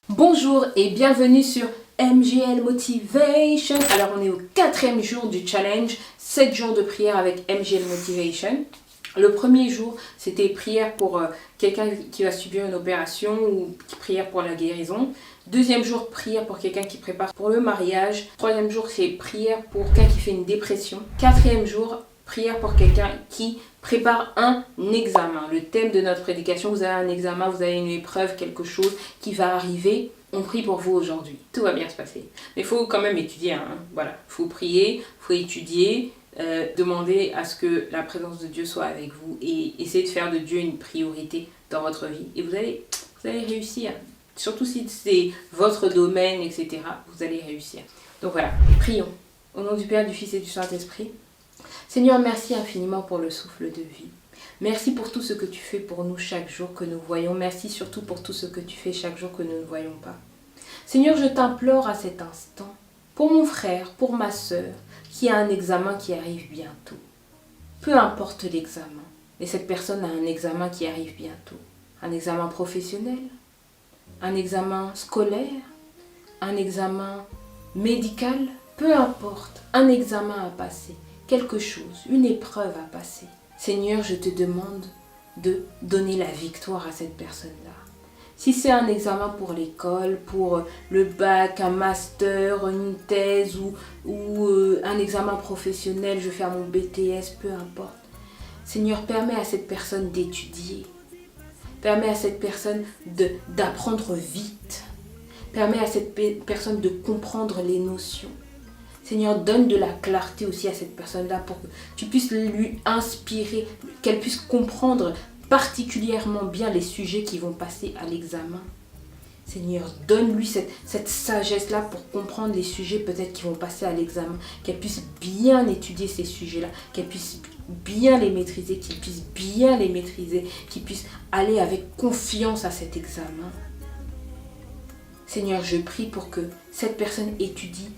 Bonjour et bienvenue sur MGL Motivation. Alors on est au 4e jour du challenge, 7 jours de prière avec MGL Motivation. Le premier jour, c'était prière pour quelqu'un qui va subir une opération ou prière pour la guérison. Deuxième jour, prière pour quelqu'un qui prépare pour le mariage. Troisième jour, c'est prière pour quelqu'un qui fait une dépression. Quatrième jour, prière pour quelqu'un qui prépare un examen. Le thème de notre prédication, vous avez un examen, vous avez une épreuve, quelque chose qui va arriver. On prie pour vous aujourd'hui. Tout va bien se passer. Mais il faut quand même étudier. Voilà, il faut prier, il faut étudier. Demander à ce que la présence de Dieu soit avec vous et essayer de faire de Dieu une priorité dans votre vie. Et vous allez réussir. Surtout si c'est votre domaine, etc. Vous allez réussir. Donc voilà, prions. Au nom du Père, du Fils et du Saint-Esprit. Seigneur, merci infiniment pour le souffle de vie. Merci pour tout ce que tu fais pour nous chaque jour que nous voyons. Merci surtout pour tout ce que tu fais chaque jour que nous ne voyons pas. Seigneur, je t'implore à cet instant, pour mon frère, pour ma sœur, qui a un examen qui arrive bientôt. Peu importe l'examen, mais cette personne a un examen qui arrive bientôt. Un examen professionnel, un examen scolaire, un examen médical, peu importe, un examen à passer, quelque chose, une épreuve à passer. Seigneur, je te demande de donner la victoire à cette personne-là. Si c'est un examen pour l'école, pour le bac, un master, une thèse ou un examen professionnel, je vais faire mon BTS, peu importe. Seigneur, permets à cette personne d'étudier. Permets à cette personne d'apprendre vite. Permets à cette personne de comprendre les notions. Seigneur, donne de la clarté aussi à cette personne-là pour que tu puisses lui inspirer, qu'elle puisse comprendre particulièrement bien les sujets qui vont passer à l'examen. Seigneur, donne-lui cette sagesse-là pour comprendre les sujets peut-être qui vont passer à l'examen, qu'elle puisse bien étudier ces sujets-là, qu'elle puisse bien les maîtriser, qu'il puisse bien les maîtriser, qu'il puisse aller avec confiance à cet examen. Seigneur, je prie pour que cette personne étudie,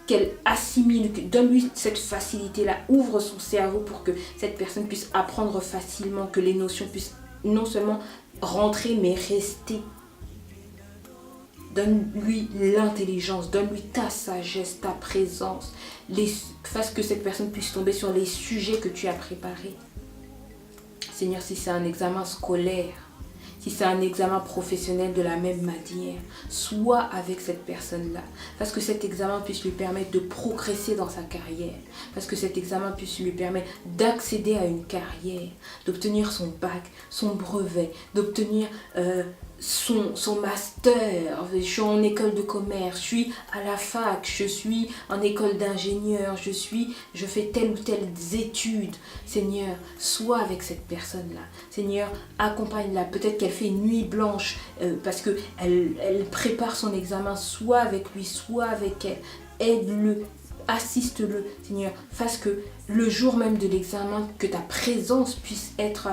qu'elle assimile, donne-lui cette facilité-là, ouvre son cerveau pour que cette personne puisse apprendre facilement, que les notions puissent non seulement rentrer mais rester. Donne-lui l'intelligence, donne-lui ta sagesse, ta présence, fasse que cette personne puisse tomber sur les sujets que tu as préparés. Seigneur, si c'est un examen scolaire, si c'est un examen professionnel de la même manière, sois avec cette personne-là. Parce que cet examen puisse lui permettre de progresser dans sa carrière. Parce que cet examen puisse lui permettre d'accéder à une carrière, d'obtenir son bac, son brevet, d'obtenir son master. Je suis en école de commerce, je suis à la fac, je suis en école d'ingénieur, je fais telle ou telle étude. Seigneur, sois avec cette personne-là. Seigneur, accompagne-la. Peut-être qu'elle fait une nuit blanche parce qu'elle prépare son examen. Sois avec lui, sois avec elle. Aide-le, assiste-le. Seigneur, fasse que le jour même de l'examen, que ta présence puisse être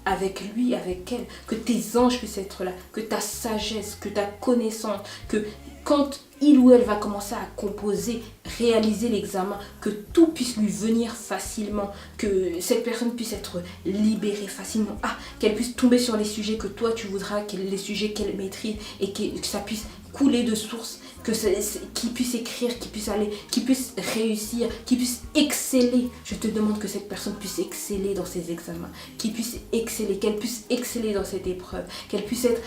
avec lui, avec elle. Que tes anges puissent être là. Que ta sagesse, que ta connaissance, que quand il ou elle va commencer à composer, réaliser l'examen, que tout puisse lui venir facilement, que cette personne puisse être libérée facilement, qu'elle puisse tomber sur les sujets que toi tu voudras, les sujets qu'elle maîtrise et que ça puisse couler de source, qu'il puisse écrire, qu'il puisse réussir, qu'il puisse exceller. Je te demande que cette personne puisse exceller dans ses examens, qu'il puisse exceller, qu'elle puisse exceller dans cette épreuve, qu'elle puisse être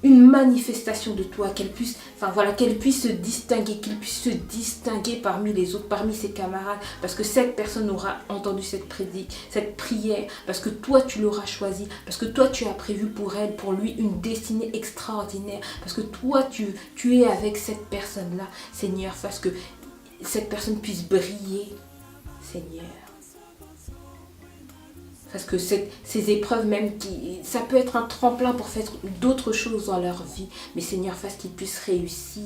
une manifestation de toi, qu'elle puisse se distinguer, qu'il puisse se distinguer parmi les autres, parmi ses camarades, parce que cette personne aura entendu cette prédique, cette prière, parce que toi tu l'auras choisi, parce que toi tu as prévu pour elle, pour lui, une destinée extraordinaire, parce que toi tu es avec cette personne-là. Seigneur, fasse que cette personne puisse briller, Seigneur. Parce que ces épreuves même, ça peut être un tremplin pour faire d'autres choses dans leur vie. Mais Seigneur, fasse qu'ils puissent réussir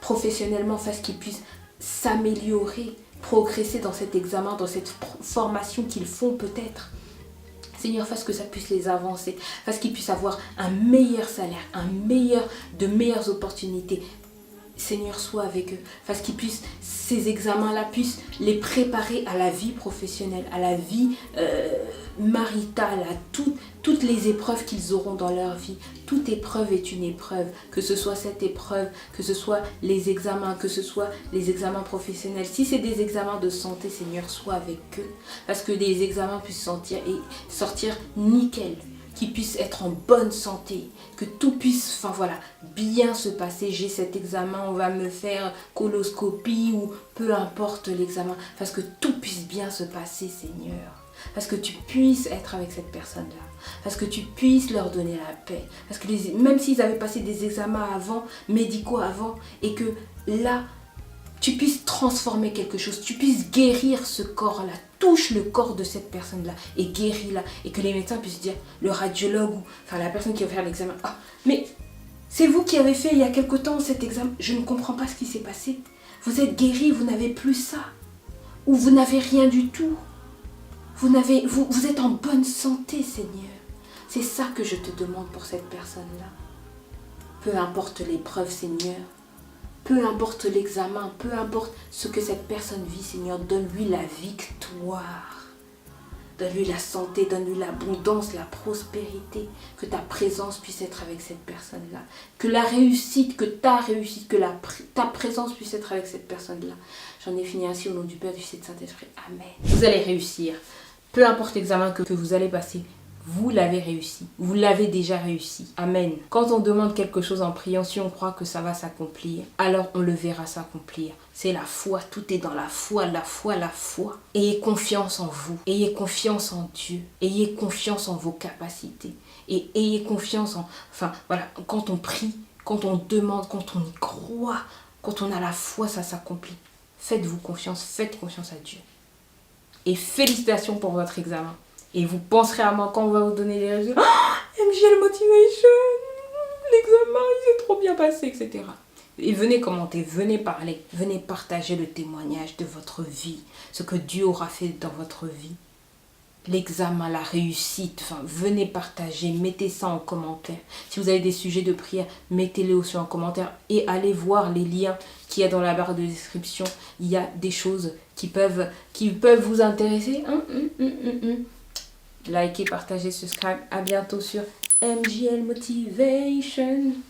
professionnellement, fasse qu'ils puissent s'améliorer, progresser dans cet examen, dans cette formation qu'ils font peut-être. Seigneur, fasse que ça puisse les avancer, fasse qu'ils puissent avoir un meilleur salaire, de meilleures opportunités. Seigneur, sois avec eux. Parce qu'ils puissent, ces examens-là, puissent les préparer à la vie professionnelle, à la vie maritale, à toutes les épreuves qu'ils auront dans leur vie. Toute épreuve est une épreuve. Que ce soit cette épreuve, que ce soit les examens, que ce soit les examens professionnels. Si c'est des examens de santé, Seigneur, sois avec eux. Parce que les examens puissent sortir nickel. Qu'ils puissent être en bonne santé, que tout puisse, bien se passer. J'ai cet examen, on va me faire coloscopie ou peu importe l'examen, parce que tout puisse bien se passer, Seigneur. Parce que tu puisses être avec cette personne-là, parce que tu puisses leur donner la paix, parce que même s'ils avaient passé des examens médicaux avant, et que là, tu puisses transformer quelque chose, tu puisses guérir ce corps-là, touche le corps de cette personne-là et guéris-la. Et que les médecins puissent dire, le radiologue ou la personne qui va faire l'examen, ah, mais c'est vous qui avez fait il y a quelque temps cet examen, je ne comprends pas ce qui s'est passé. Vous êtes guéri, vous n'avez plus ça. Ou vous n'avez rien du tout. Vous êtes en bonne santé, Seigneur. C'est ça que je te demande pour cette personne-là. Peu importe l'épreuve, Seigneur. Peu importe l'examen, peu importe ce que cette personne vit, Seigneur, donne-lui la victoire. Donne-lui la santé, donne-lui l'abondance, la prospérité. Que ta présence puisse être avec cette personne-là. Que la réussite, que ta réussite, que ta présence puisse être avec cette personne-là. J'en ai fini ainsi au nom du Père, du Fils et du Saint-Esprit. Amen. Vous allez réussir. Peu importe l'examen que vous allez passer. Vous l'avez réussi. Vous l'avez déjà réussi. Amen. Quand on demande quelque chose en priant, si on croit que ça va s'accomplir, alors on le verra s'accomplir. C'est la foi. Tout est dans la foi, la foi, la foi. Ayez confiance en vous. Ayez confiance en Dieu. Ayez confiance en vos capacités. Et ayez confiance en... quand on prie, quand on demande, quand on y croit, quand on a la foi, ça s'accomplit. Faites-vous confiance. Faites confiance à Dieu. Et félicitations pour votre examen. Et vous penserez à moi quand on va vous donner les résultats. Oh, MJL Motivation, l'examen, il s'est trop bien passé, etc. Et venez commenter, venez parler, venez partager le témoignage de votre vie, ce que Dieu aura fait dans votre vie. L'examen, la réussite, venez partager, mettez ça en commentaire. Si vous avez des sujets de prière, mettez-les aussi en commentaire et allez voir les liens qu'il y a dans la barre de description. Il y a des choses qui peuvent vous intéresser. Likez, partagez, subscribe. À bientôt sur MJL Motivation.